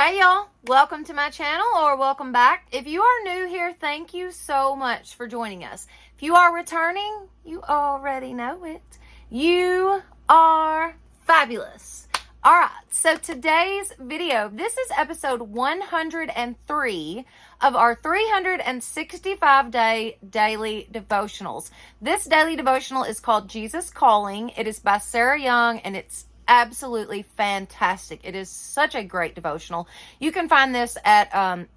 Hey y'all, welcome to my channel or welcome back. If you are new here, thank you so much for joining us. If you are returning, you already know it. You are fabulous. All right, so today's video, this is episode 103 of our 365-day daily devotionals. This daily devotional is called Jesus Calling. It is by Sarah Young, and it's absolutely fantastic. It is such a great devotional. You can find this at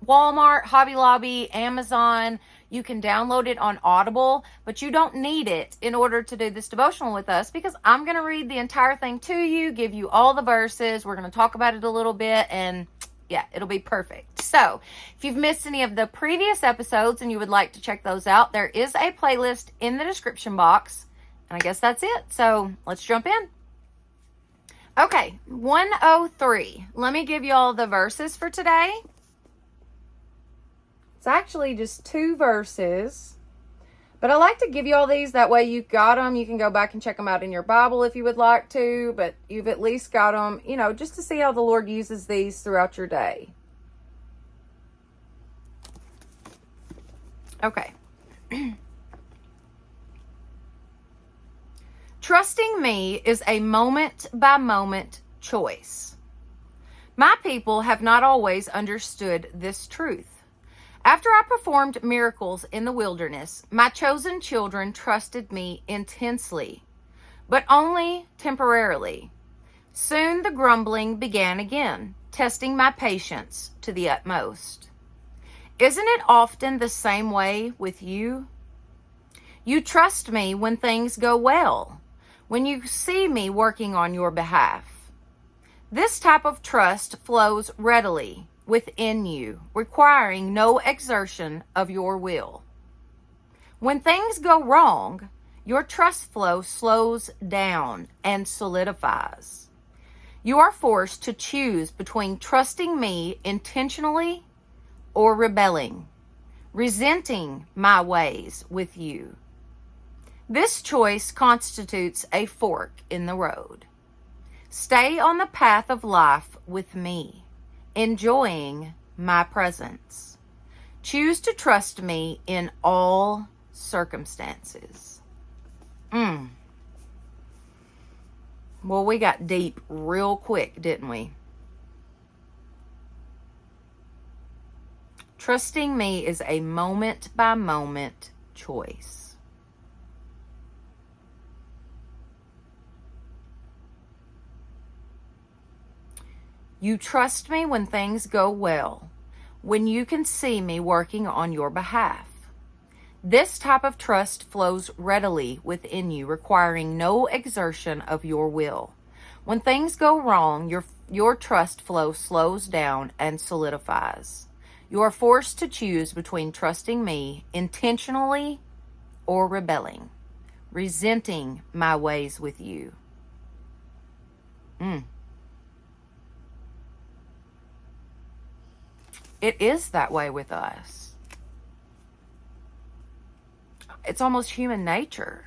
Walmart, Hobby Lobby, Amazon. You can download it on Audible, but you don't need it in order to do this devotional with us, because I'm going to read the entire thing to you, give you all the verses. We're going to talk about it a little bit, and yeah, it'll be perfect. So if you've missed any of the previous episodes and you would like to check those out, there is a playlist in the description box. And I guess that's it. So let's jump in. Okay, 103. Let me give you all the verses for today. It's actually just 2 verses, but I like to give you all these. That way you got them. You can go back and check them out in your Bible if you would like to, but you've at least got them, just to see how the Lord uses these throughout your day. Okay. Trusting me is a moment-by-moment choice. My people have not always understood this truth. After I performed miracles in the wilderness, my chosen children trusted me intensely, but only temporarily. Soon the grumbling began again, testing my patience to the utmost. Isn't it often the same way with you? You trust me when things go well, when you see me working on your behalf. This type of trust flows readily within you, requiring no exertion of your will. When things go wrong, your trust flow slows down and solidifies. You are forced to choose between trusting me intentionally or rebelling, resenting my ways with you. This choice constitutes a fork in the road. Stay on the path of life with me, enjoying my presence. Choose to trust me in all circumstances. Well, we got deep real quick, didn't we? Trusting me is a moment-by-moment choice. You trust me when things go well, when you can see me working on your behalf. This type of trust flows readily within you, requiring no exertion of your will. When things go wrong, your trust flow slows down and solidifies. You are forced to choose between trusting me intentionally or rebelling, resenting my ways with you. It is that way with us. It's almost human nature.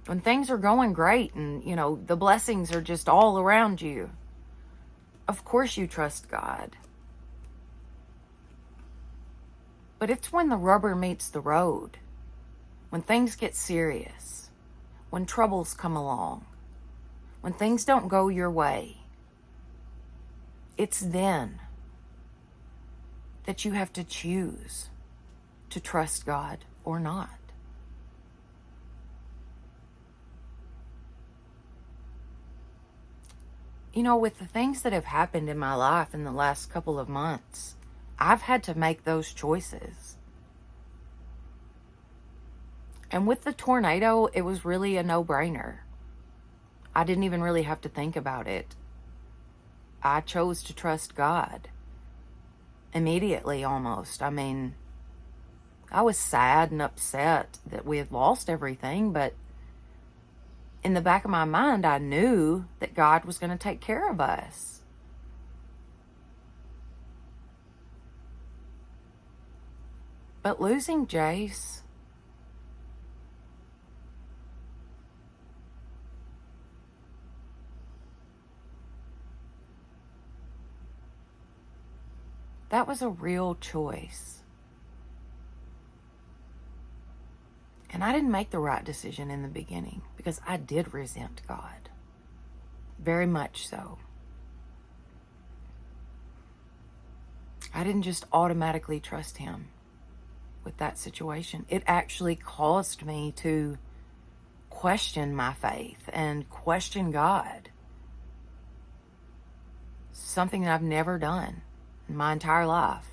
When things are going great and, the blessings are just all around you, of course you trust God. But it's when the rubber meets the road, when things get serious, when troubles come along, when things don't go your way, it's then that you have to choose to trust God or not. With the things that have happened in my life in the last couple of months, I've had to make those choices. And with the tornado, it was really a no-brainer. I didn't even really have to think about it. I chose to trust God immediately, almost. I was sad and upset that we had lost everything, but in the back of my mind, I knew that God was going to take care of us. But losing Jace, That was a real choice. And I didn't make the right decision in the beginning because I did resent God. Very much so. I didn't just automatically trust him with that situation. It actually caused me to question my faith and question God. Something that I've never done in my entire life.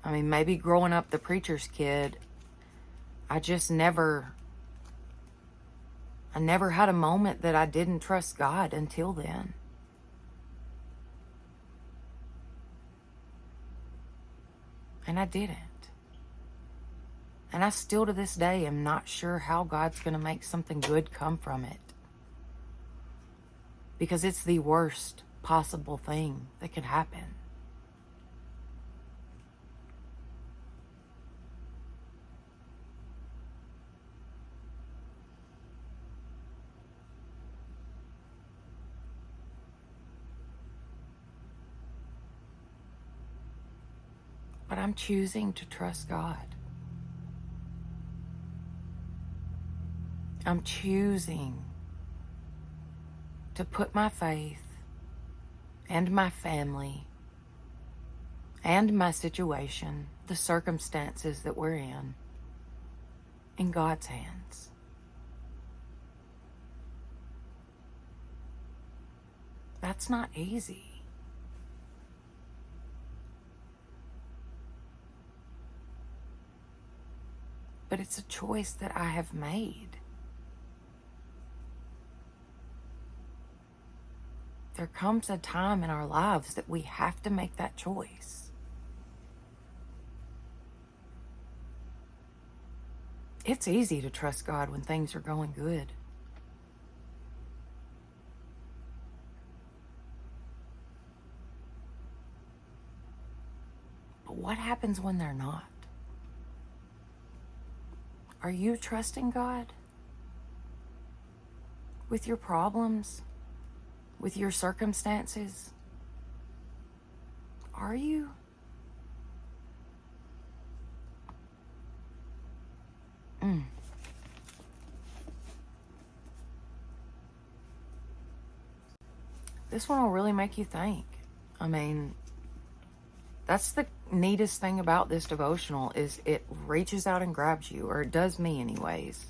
I mean, maybe growing up the preacher's kid, I never had a moment that I didn't trust God until then. And I didn't. And I still to this day am not sure how God's going to make something good come from it. Because it's the worst possible thing that could happen. But I'm choosing to trust God. I'm choosing to put my faith and my family and my situation, the circumstances that we're in God's hands. That's not easy. But it's a choice that I have made. There comes a time in our lives that we have to make that choice. It's easy to trust God when things are going good. But what happens when they're not? Are you trusting God with your problems, with your circumstances? Are you? This one will really make you think. I mean, that's the neatest thing about this devotional is it reaches out and grabs you, or it does me anyways.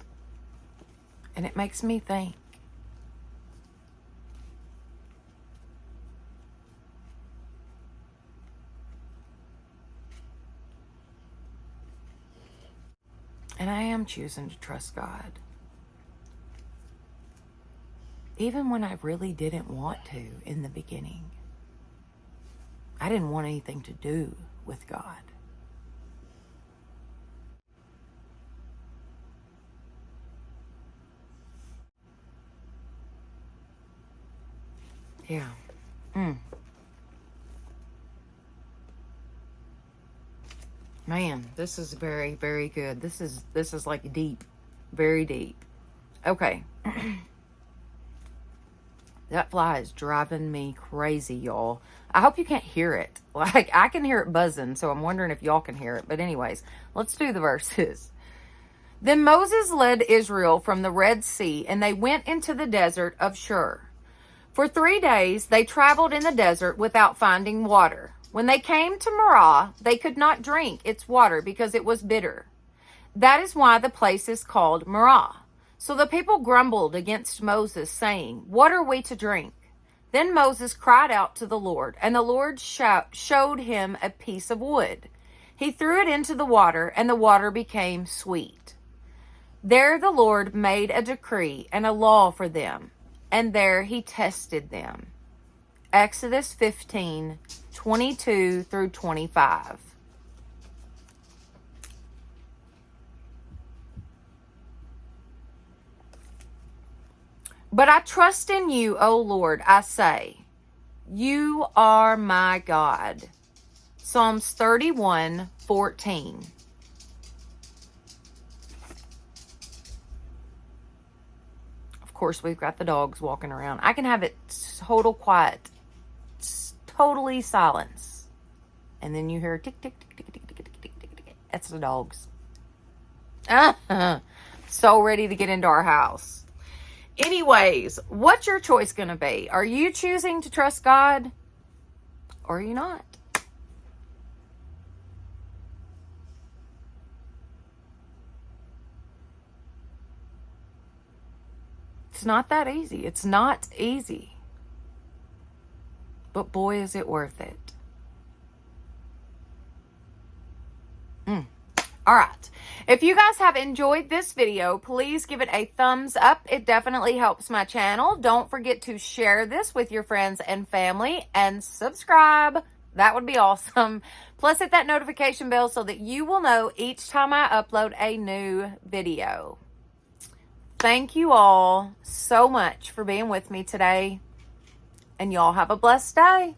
And it makes me think. And I am choosing to trust God. Even when I really didn't want to in the beginning. I didn't want anything to do with God. Yeah. Man, this is very, very good. This is like deep. Very deep. Okay. That fly is driving me crazy, y'all. I hope you can't hear it. Like, I can hear it buzzing, so I'm wondering if y'all can hear it. But anyways, let's do the verses. Then Moses led Israel from the Red Sea, and they went into the desert of Shur. For 3 days they traveled in the desert without finding water. When they came to Marah, they could not drink its water because it was bitter. That is why the place is called Marah. So the people grumbled against Moses, saying, "What are we to drink?" Then Moses cried out to the Lord, and the Lord showed him a piece of wood. He threw it into the water, and the water became sweet. There the Lord made a decree and a law for them, and there he tested them. Exodus 15:22 through 25. But I trust in you, O Lord, I say. You are my God. Psalms 31:14. Of course, we've got the dogs walking around. I can have it total quiet, totally silence And then you hear tick, tick, tick, tick, tick, tick, tick, tick, tick, tick. That's the dogs. So ready to get into our house. Anyways, what's your choice going to be? Are you choosing to trust God or are you not? It's not that easy. It's not easy. But boy, is it worth it. All right. If you guys have enjoyed this video, please give it a thumbs up. It definitely helps my channel. Don't forget to share this with your friends and family and subscribe. That would be awesome. Plus hit that notification bell so that you will know each time I upload a new video. Thank you all so much for being with me today. And y'all have a blessed day.